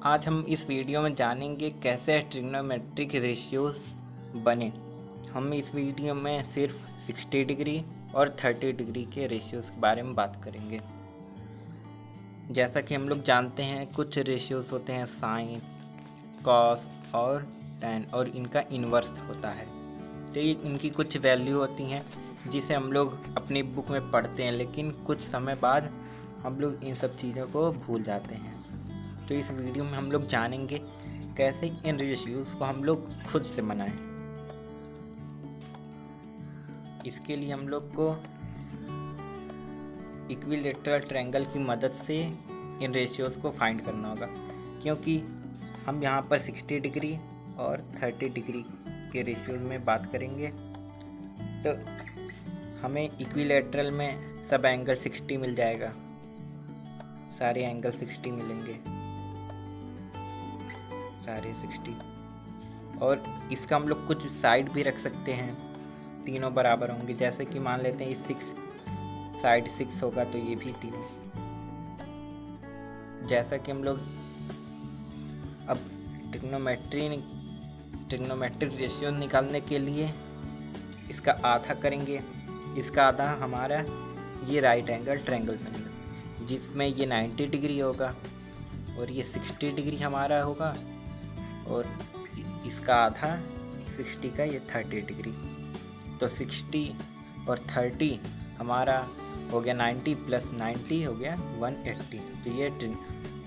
आज हम इस वीडियो में जानेंगे कैसे ट्रिग्नोमेट्रिक रेशियोज बने। हम इस वीडियो में सिर्फ 60 डिग्री और 30 डिग्री के रेशियोज के बारे में बात करेंगे। जैसा कि हम लोग जानते हैं कुछ रेशियोज होते हैं साइन, कॉस और टैन, और इनका इन्वर्स होता है। तो ये इनकी कुछ वैल्यू होती हैं जिसे हम लोग अपनी बुक में पढ़ते हैं, लेकिन कुछ समय बाद हम लोग इन सब चीज़ों को भूल जाते हैं। तो इस वीडियो में हम लोग जानेंगे कैसे इन रेशियोज़ को हम लोग खुद से बनाएं। इसके लिए हम लोग को इक्विलैटरल ट्रायंगल की मदद से इन रेशियोज़ को फाइंड करना होगा, क्योंकि हम यहाँ पर 60 डिग्री और 30 डिग्री के रेशियोज़ में बात करेंगे। तो हमें इक्विलैटरल में सब एंगल 60 मिल जाएगा, सारे एंगल 60 मिलेंगे, सारे 60। और इसका हम लोग कुछ साइड भी रख सकते हैं, तीनों बराबर होंगे। जैसे कि मान लेते हैं 6 साइड 6 होगा तो ये भी तीनों। जैसा कि हम लोग अब ट्रिग्नोमेट्रिक रेशियो निकालने के लिए इसका आधा करेंगे। इसका आधा हमारा ये राइट एंगल ट्रायंगल बनेगा, जिसमें ये 90 डिग्री होगा और ये 60 डिग्री हमारा होगा, और इसका आधा 60 का ये 30 डिग्री। तो 60 और 30 हमारा हो गया 90 प्लस 90 हो गया 180। तो ये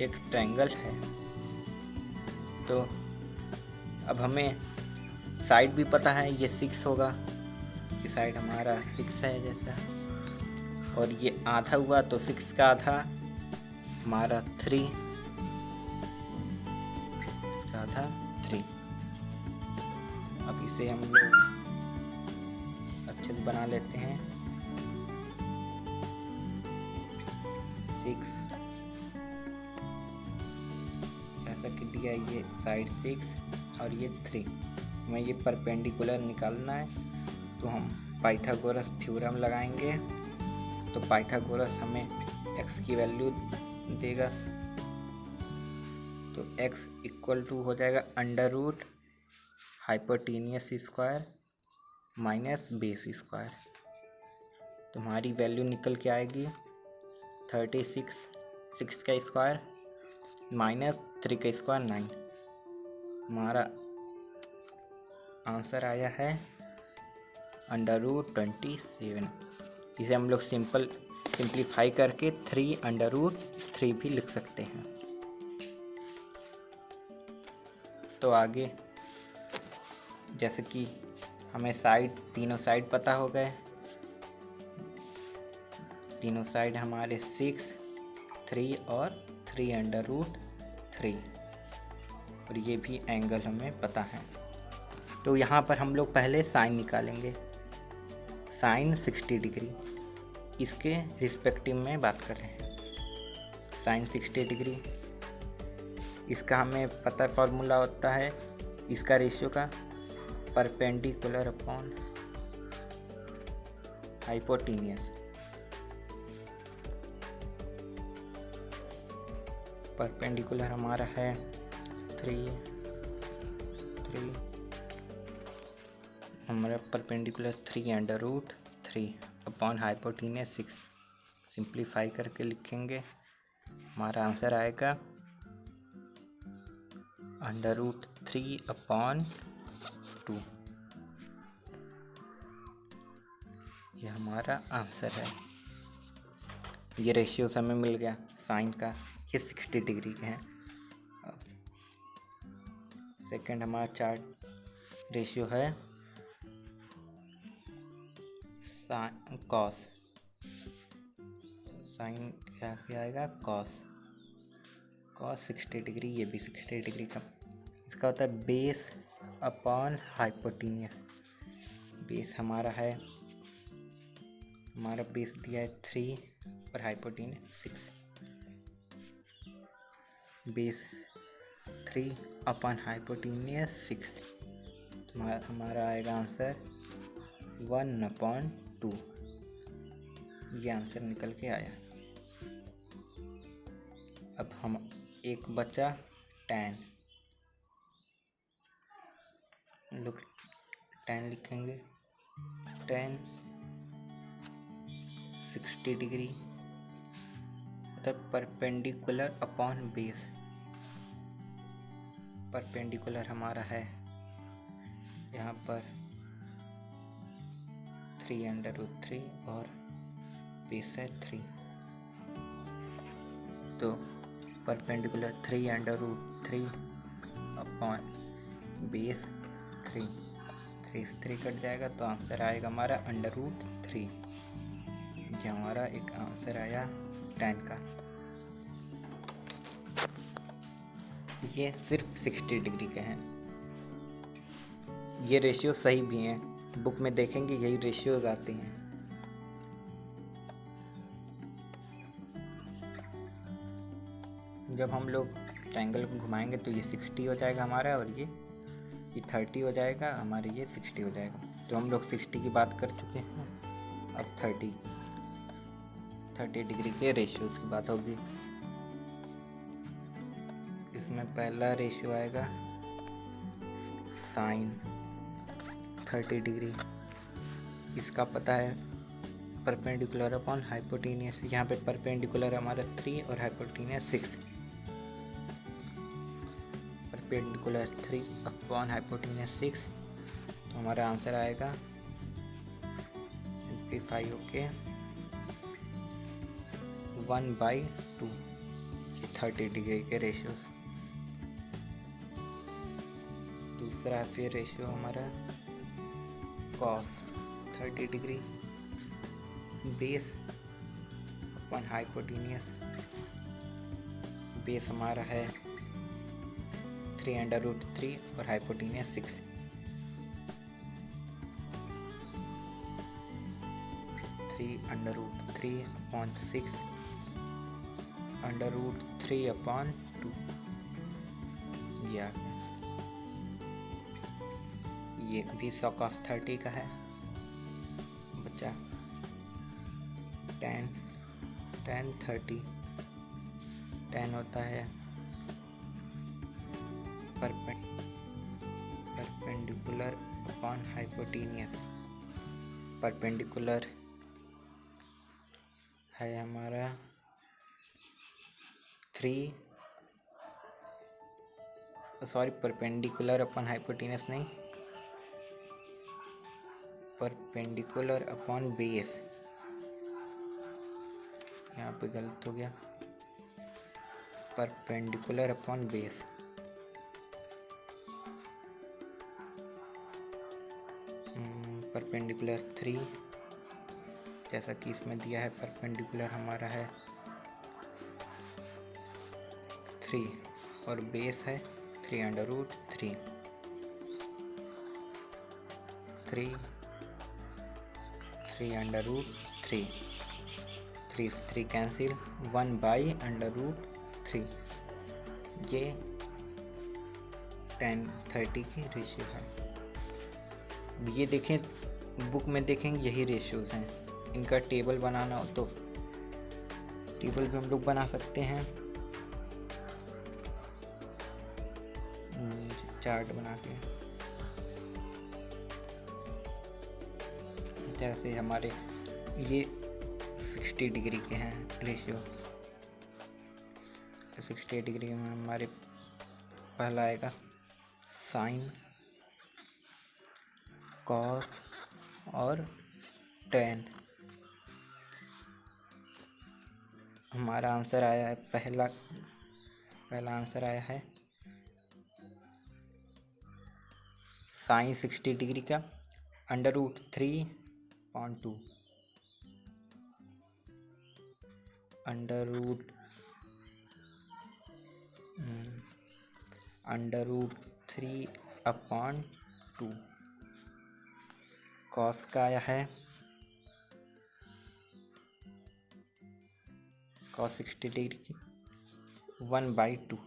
एक ट्रायंगल है। तो अब हमें साइड भी पता है, ये 6 होगा, ये साइड हमारा 6 है जैसा, और ये आधा हुआ तो 6 का आधा हमारा 3, इसका आधा 3। अब इसे हम लोग अच्छे से बना लेते हैं। 6 ऐसा कि दिया, ये साइड 6 और ये 3। हमें ये परपेंडिकुलर निकालना है, तो हम पाइथागोरस थ्योरम लगाएंगे। तो पाइथागोरस हमें x की वैल्यू देगा, तो x इक्वल टू हो जाएगा under root hypotenuse square minus base square. तो हमारी वैल्यू निकल के आएगी 36, 6 का स्क्वायर माइनस 3 का स्क्वायर 9। हमारा आंसर आया है अंडर रूट 27। इसे हम लोग सिंप्लीफाई करके 3 अंडर रूट 3 भी लिख सकते हैं। तो आगे जैसे कि हमें तीनों साइड पता हो गए। तीनों साइड हमारे 6, 3 और 3 अंडर रूट 3, और ये भी एंगल हमें पता है। तो यहाँ पर हम लोग पहले साइन निकालेंगे। साइन 60 डिग्री, इसके रिस्पेक्टिव में बात कर रहे हैं। साइन 60 डिग्री, इसका हमें पता फॉर्मूला होता है इसका रेशियो का, परपेंडिकुलर अपॉन हाइपोटेनियस। परपेंडिकुलर हमारा है 3, हमारा perpendicular 3 under root 3 upon hypotenuse 6। Simplify करके लिखेंगे, हमारा आंसर आएगा अंडर रूट 3 अपॉन 2। ये हमारा आंसर है। ये रेशियो हमें मिल गया साइन का, ये 60 डिग्री के हैं। सेकंड हमारा चार्ट रेशियो है कॉस। साइन क्या आएगा, कॉस 60 डिग्री, ये भी 60 डिग्री का। इसका होता है बेस अपॉन हाइपोटेनियस। बेस हमारा बेस दिया है 3 और हाइपोटेनियस 6। बेस 3 अपॉन हाइपोटेनियस 6, तो हमारा आएगा आंसर 1/2। ये आंसर निकल के आया। अब हम एक बचा 10 लुक 10 लिखेंगे। 10 60 डिग्री मतलब परपेंडिकुलर अपॉन बेस। परपेंडिकुलर हमारा है यहाँ पर 3√3 और बेस है 3, तो परपेंडिकुलर 3√3 अपॉन बेस 3, 3 से 3 कट जाएगा तो आंसर आएगा हमारा √3। ये हमारा एक आंसर आया 10 का। ये सिर्फ 60 डिग्री के हैं। ये रेशियो सही भी हैं, बुक में देखेंगे यही रेशियोज आती हैं। जब हम लोग ट्रायंगल को घुमाएंगे तो ये 60 हो जाएगा हमारा, और ये 30 हो जाएगा हमारे, ये 60 हो जाएगा। तो हम लोग 60 की बात कर चुके हैं, अब 30 डिग्री के रेशियोज की बात होगी। इसमें पहला रेशियो आएगा साइन 30 डिग्री। इसका पता है परपेंडिकुलर अपॉन हाइपोटेनियस। यहाँ पे परपेंडिकुलर हमारा 3 और हाइपोटेनियस 6। परपेंडिकुलर 3 अपॉन हाइपोटेनियस 6, तो हमारा आंसर आएगा 25। ओके, 1/2 30 डिग्री के रेशियो। दूसरा फिर रेशियो हमारा cos 30 degree base upon hypotenuse. Base हमारा है 3√3 और हाइपोटेनियस 6। 3√3 अपॉन 6 √3 अपॉन 2, ये भी 100 cos 30 का है। बचा 10 30। 10 होता है परपेंडिकुलर अपॉन हाइपोटेनियस। परपेंडिकुलर है हमारा 3, सॉरी परपेंडिकुलर अपॉन हाइपोटेनियस नहीं, परपेंडिकुलर अपॉन बेस। यहाँ पे गलत हो गया, परपेंडिकुलर अपॉन बेस। परपेंडिकुलर 3 जैसा कि इसमें दिया है, परपेंडिकुलर हमारा है 3 और बेस है 3√3। 3√3, 3 से 3 कैंसिल, 1/√3। ये 10/30 की रेशियो है। ये देखें, बुक में देखेंगे यही रेशियोज हैं। इनका टेबल बनाना हो तो टेबल भी हम लोग बना सकते हैं, चार्ट बना के। जैसे हमारे ये 60 डिग्री के हैं रेशियो, तो 60 डिग्री में हमारे पहला आएगा साइन, कॉस और टेन। हमारा आंसर आया है, पहला आंसर आया है साइन 60 डिग्री का √3/2 √3/2। कॉस का आया है कॉस 60 डिग्री की 1/2।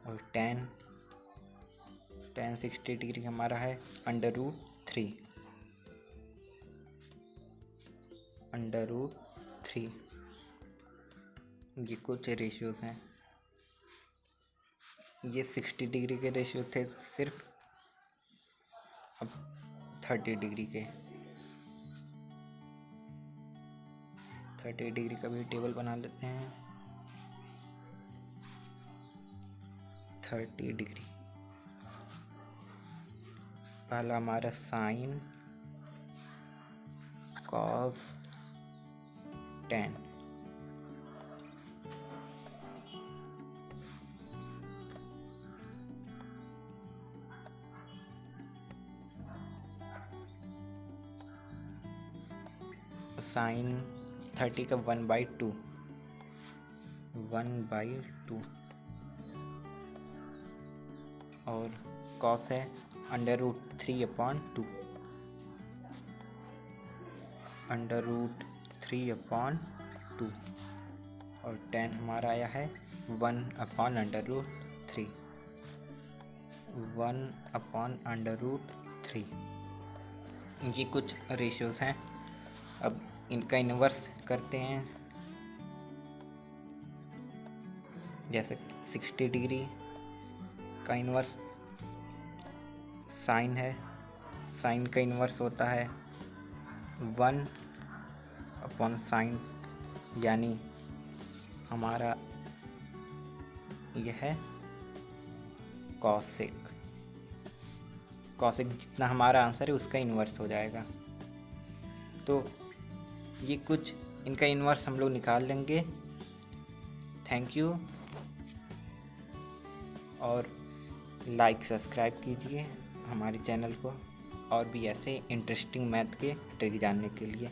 और tan 60 डिग्री हमारा है √3। √3। ये कुछ रेशियोज हैं। ये 60 डिग्री के रेशियो थे सिर्फ, अब 30 डिग्री के। 30 डिग्री का भी टेबल बना लेते हैं। 30 डिग्री, पहला हमारा साइन कॉस टेन, साइन 30 का 1/2, 1/2, और कॉस है √3/2, √3/2, और टेन हमारा आया है 1/√3, 1/√3। ये कुछ रेशियोज हैं। अब इनका इन्वर्स करते हैं। जैसे 60 डिग्री का इन्वर्स साइन है, साइन का इन्वर्स होता है 1/sin, यानी हमारा यह है कॉसेक। कॉसेक जितना हमारा आंसर है उसका इन्वर्स हो जाएगा। तो ये कुछ इनका इन्वर्स हम लोग निकाल लेंगे। थैंक यू, और लाइक सब्सक्राइब कीजिए हमारे चैनल को, और भी ऐसे इंटरेस्टिंग मैथ के ट्रिक जानने के लिए।